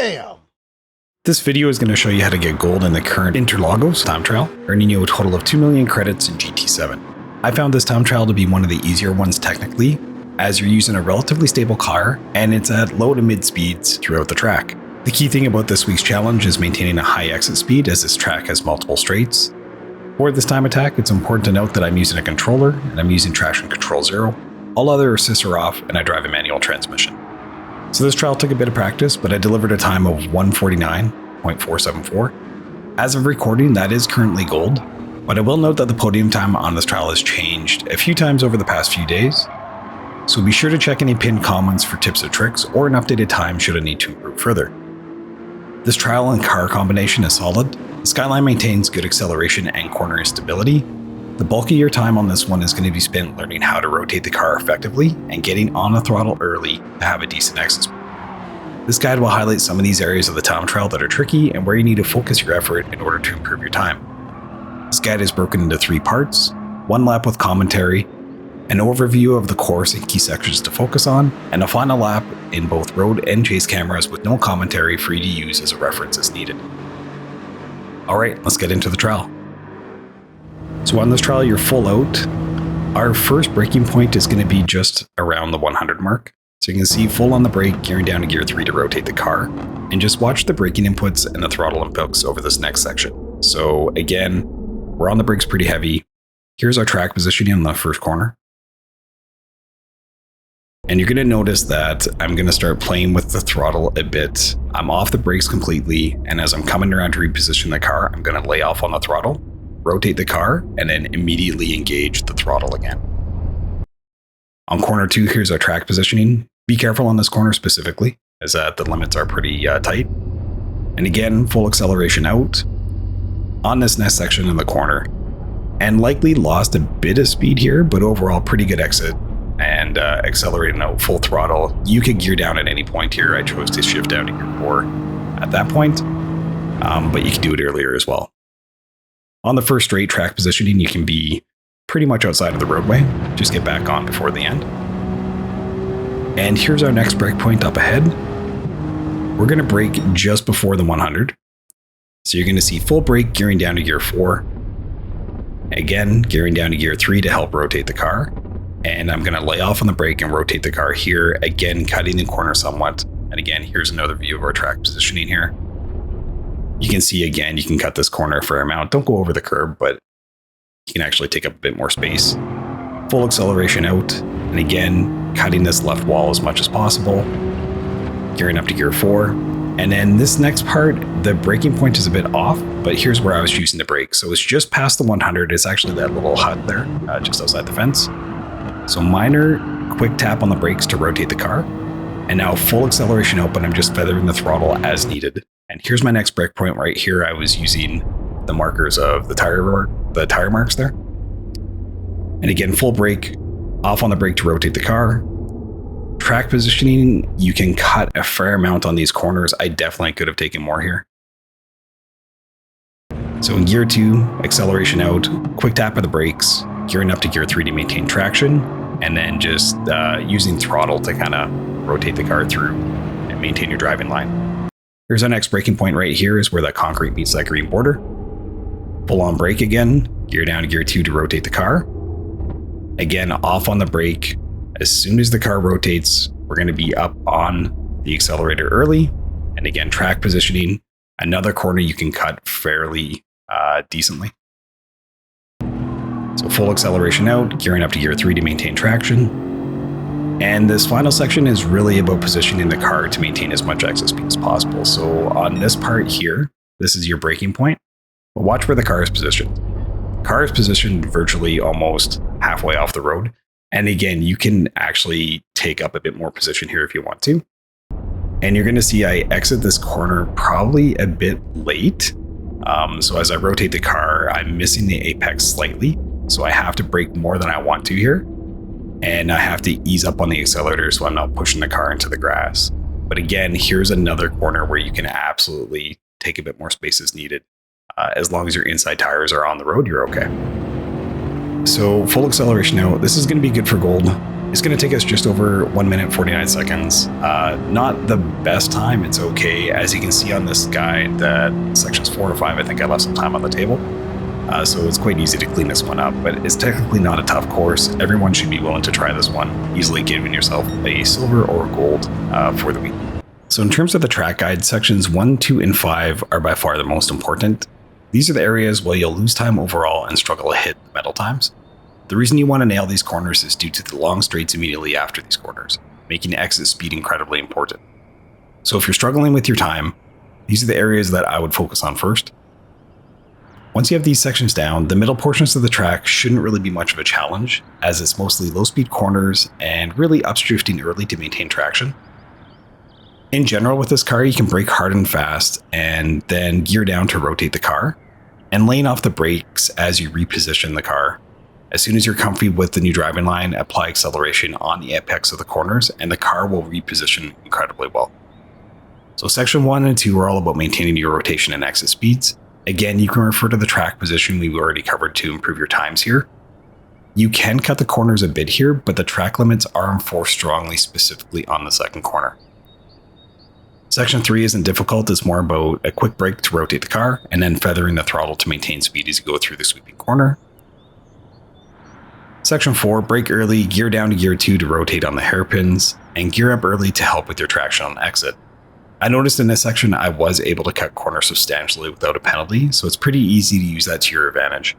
Damn! This video is going to show you how to get gold in the current Interlagos time trial, earning you a total of 2 million credits in GT7. I found this time trial to be one of the easier ones technically, as you're using a relatively stable car and it's at low to mid speeds throughout the track. The key thing about this week's challenge is maintaining a high exit speed, as this track has multiple straights. For this time attack, it's important to note that I'm using a controller and I'm using traction control 0. All other assists are off and I drive a manual transmission. So this trial took a bit of practice, but I delivered a time of 1:49.474. As of recording, that is currently gold, but I will note that the podium time on this trial has changed a few times over the past few days. So be sure to check any pinned comments for tips or tricks or an updated time should I need to improve further. This trial and car combination is solid. The Skyline maintains good acceleration and corner stability. The bulk of your time on this one is going to be spent learning how to rotate the car effectively and getting on the throttle early to have a decent exit speed. This guide will highlight some of these areas of the time trial that are tricky and where you need to focus your effort in order to improve your time. This guide is broken into 3 parts: 1 lap with commentary, an overview of the course and key sections to focus on, and a final lap in both road and chase cameras with no commentary for you to use as a reference as needed. Alright, let's get into the trial. So on this trial, you're full out. Our first braking point is going to be just around the 100 mark. So you can see full on the brake, gearing down to gear 3 to rotate the car, and just watch the braking inputs and the throttle inputs over this next section. So again, we're on the brakes pretty heavy. Here's our track positioning on the first corner. And you're going to notice that I'm going to start playing with the throttle a bit. I'm off the brakes completely, and as I'm coming around to reposition the car, I'm going to lay off on the throttle, rotate the car, and then immediately engage the throttle again. On corner 2, here's our track positioning. Be careful on this corner specifically, as the limits are pretty tight. And again, full acceleration out on this next section in the corner. And likely lost a bit of speed here, but overall pretty good exit. And accelerating out full throttle. You could gear down at any point here. I chose to shift down to gear 4 at that point, but you can do it earlier as well. On the first straight track positioning, you can be pretty much outside of the roadway. Just get back on before the end. And here's our next brake point up ahead. We're going to brake just before the 100. So you're going to see full brake gearing down to gear 4. Again, gearing down to gear 3 to help rotate the car. And I'm going to lay off on the brake and rotate the car here, again cutting the corner somewhat. And again, here's another view of our track positioning here. You can see again, you can cut this corner a fair amount. Don't go over the curb, but you can actually take up a bit more space. Full acceleration out, and again, cutting this left wall as much as possible. Gearing up to gear 4. And then this next part, the braking point is a bit off, but here's where I was using the brake. So it's just past the 100. It's actually that little hut there, just outside the fence. So minor quick tap on the brakes to rotate the car. And now full acceleration out, but I'm just feathering the throttle as needed. And here's my next brake point right here. I was using the markers of the tire marks there. And again, full brake, off on the brake to rotate the car. Track positioning, you can cut a fair amount on these corners. I definitely could have taken more here. So in gear 2, acceleration out, quick tap of the brakes, gearing up to gear 3 to maintain traction, and then just using throttle to kind of rotate the car through and maintain your driving line. Here's our next braking point right here, is where that concrete meets that green border. Full on brake again, gear down to gear 2 to rotate the car. Again, off on the brake. As soon as the car rotates, we're going to be up on the accelerator early. And again, track positioning, another corner you can cut fairly decently. So full acceleration out, gearing up to gear 3 to maintain traction. And this final section is really about positioning the car to maintain as much exit speed as possible. So on this part here, this is your braking point. But watch where the car is positioned. The car is positioned virtually almost halfway off the road. And again, you can actually take up a bit more position here if you want to. And you're going to see I exit this corner probably a bit late. So as I rotate the car, I'm missing the apex slightly. So I have to brake more than I want to here. And I have to ease up on the accelerator so I'm not pushing the car into the grass. But again, here's another corner where you can absolutely take a bit more space as needed. As long as your inside tires are on the road, you're okay. So full acceleration out. This is going to be good for gold. It's going to take us just over 1 minute 49 seconds. Not the best time, it's okay. As you can see on this guide, that sections 4 to 5, I think I left some time on the table. So it's quite easy to clean this one up, but it's technically not a tough course. Everyone should be willing to try this one, easily giving yourself a silver or a gold for the week. So in terms of the track guide, sections 1, 2, and 5 are by far the most important. These are the areas where you'll lose time overall and struggle to hit the medal times. The reason you want to nail these corners is due to the long straights immediately after these corners, making exit speed incredibly important. So if you're struggling with your time, these are the areas that I would focus on first. Once you have these sections down, the middle portions of the track shouldn't really be much of a challenge, as it's mostly low-speed corners and really updrifting early to maintain traction. In general, with this car, you can brake hard and fast, and then gear down to rotate the car, and laying off the brakes as you reposition the car. As soon as you're comfy with the new driving line, apply acceleration on the apex of the corners, and the car will reposition incredibly well. So section 1 and 2 are all about maintaining your rotation and exit speeds. Again, you can refer to the track position we've already covered to improve your times here. You can cut the corners a bit here, but the track limits are enforced strongly, specifically on the second corner. Section 3 isn't difficult, it's more about a quick brake to rotate the car, and then feathering the throttle to maintain speed as you go through the sweeping corner. Section 4, brake early, gear down to gear 2 to rotate on the hairpins, and gear up early to help with your traction on exit. I noticed in this section I was able to cut corners substantially without a penalty, so it's pretty easy to use that to your advantage.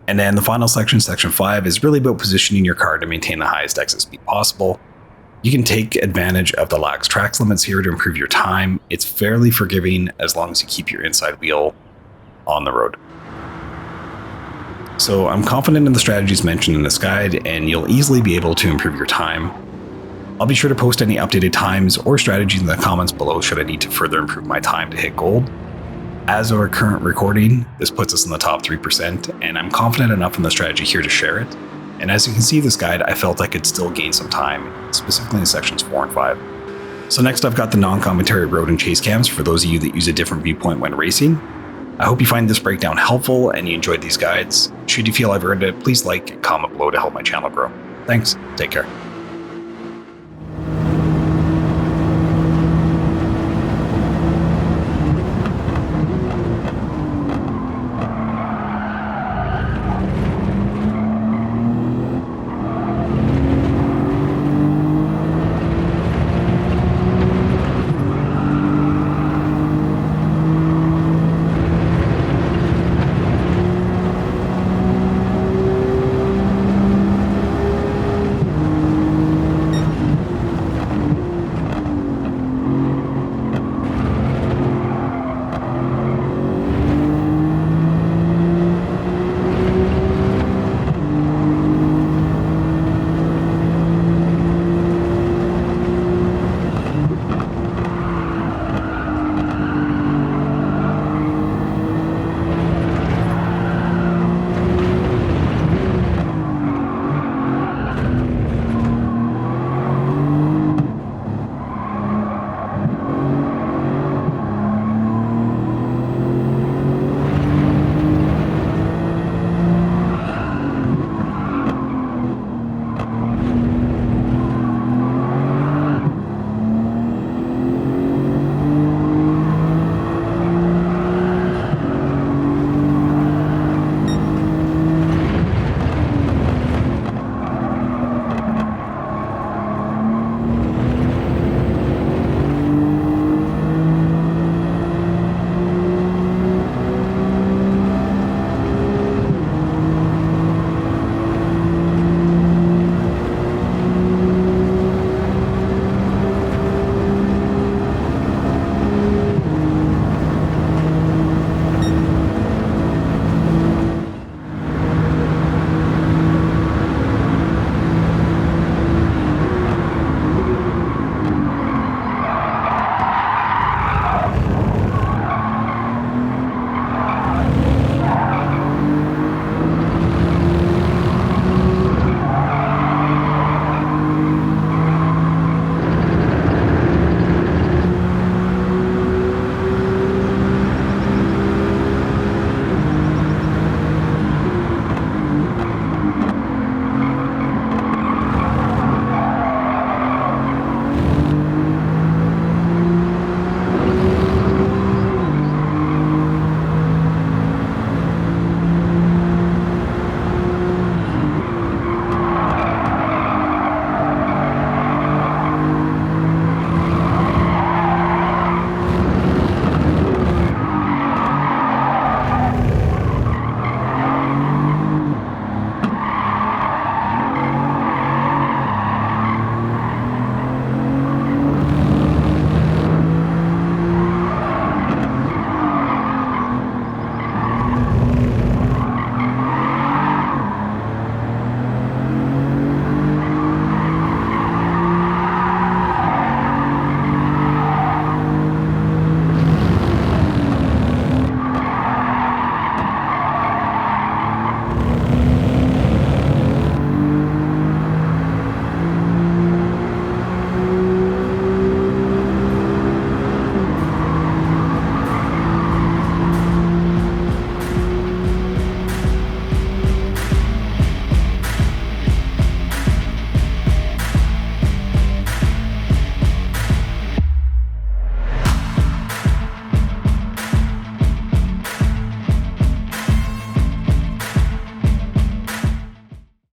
And then the final section, section 5, is really about positioning your car to maintain the highest exit speed possible. You can take advantage of the lax track limits here to improve your time. It's fairly forgiving as long as you keep your inside wheel on the road. So I'm confident in the strategies mentioned in this guide, and you'll easily be able to improve your time. I'll be sure to post any updated times or strategies in the comments below should I need to further improve my time to hit gold. As of our current recording, this puts us in the top 3%, and I'm confident enough in the strategy here to share it. And as you can see this guide, I felt I could still gain some time, specifically in sections 4 and 5. So next I've got the non-commentary road and chase cams for those of you that use a different viewpoint when racing. I hope you find this breakdown helpful and you enjoyed these guides. Should you feel I've earned it, please like and comment below to help my channel grow. Thanks, take care.